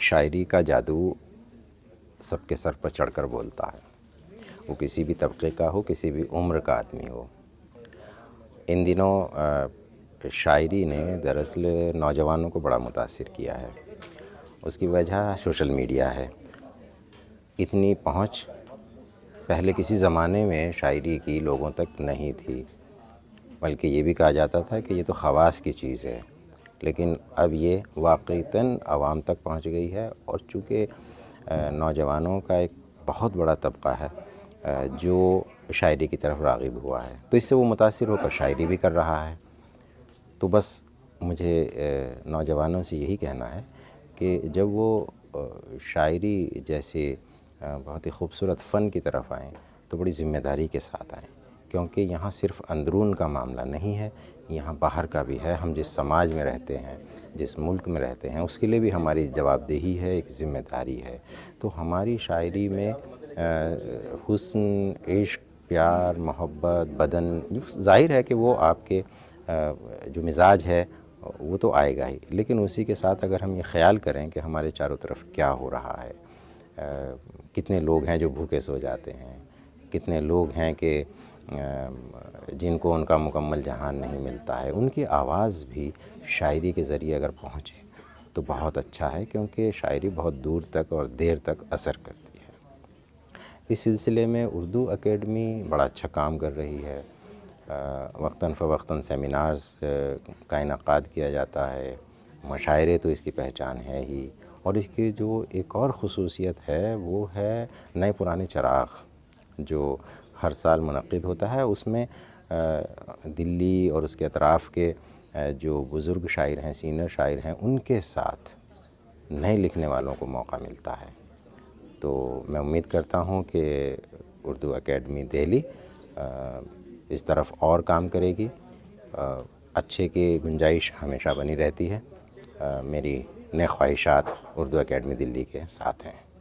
شاعری کا جادو سب کے سر پر چڑھ کر بولتا ہے، وہ کسی بھی طبقے کا ہو، کسی بھی عمر کا آدمی ہو۔ ان دنوں شاعری نے دراصل نوجوانوں کو بڑا متاثر کیا ہے۔ اس کی وجہ سوشل میڈیا ہے۔ اتنی پہنچ پہلے کسی زمانے میں شاعری کی لوگوں تک نہیں تھی، بلکہ یہ بھی کہا جاتا تھا کہ یہ تو خواص کی چیز ہے، لیکن اب یہ واقعتاً عوام تک پہنچ گئی ہے۔ اور چونکہ نوجوانوں کا ایک بہت بڑا طبقہ ہے جو شاعری کی طرف راغب ہوا ہے، تو اس سے وہ متاثر ہو کر شاعری بھی کر رہا ہے۔ تو بس مجھے نوجوانوں سے یہی کہنا ہے کہ جب وہ شاعری جیسے بہت ہی خوبصورت فن کی طرف آئیں تو بڑی ذمہ داری کے ساتھ آئیں، کیونکہ یہاں صرف اندرون کا معاملہ نہیں ہے، یہاں باہر کا بھی ہے۔ ہم جس سماج میں رہتے ہیں، جس ملک میں رہتے ہیں، اس کے لیے بھی ہماری جواب دہی ہے، ایک ذمہ داری ہے۔ تو ہماری شاعری میں حسن، عشق، پیار، محبت، بدن، ظاہر ہے کہ وہ آپ کے جو مزاج ہے وہ تو آئے گا ہی، لیکن اسی کے ساتھ اگر ہم یہ خیال کریں کہ ہمارے چاروں طرف کیا ہو رہا ہے، کتنے لوگ ہیں جو بھوکے سو جاتے ہیں، کتنے لوگ ہیں کہ جن کو ان کا مکمل جہان نہیں ملتا ہے، ان کی آواز بھی شاعری کے ذریعے اگر پہنچے تو بہت اچھا ہے، کیونکہ شاعری بہت دور تک اور دیر تک اثر کرتی ہے۔ اس سلسلے میں اردو اکیڈمی بڑا اچھا کام کر رہی ہے۔ وقتاً فوقتاً سیمینارز کا انعقاد کیا جاتا ہے، مشاعرے تو اس کی پہچان ہے ہی، اور اس کی جو ایک اور خصوصیت ہے وہ ہے نئے پرانے چراغ جو ہر سال منعقد ہوتا ہے۔ اس میں دلی اور اس کے اطراف کے جو بزرگ شاعر ہیں، سینئر شاعر ہیں، ان کے ساتھ نئے لکھنے والوں کو موقع ملتا ہے۔ تو میں امید کرتا ہوں کہ اردو اکیڈمی دہلی اس طرف اور کام کرے گی۔ اچھے کی گنجائش ہمیشہ بنی رہتی ہے۔ میری نیک خواہشات اردو اکیڈمی دلی کے ساتھ ہیں۔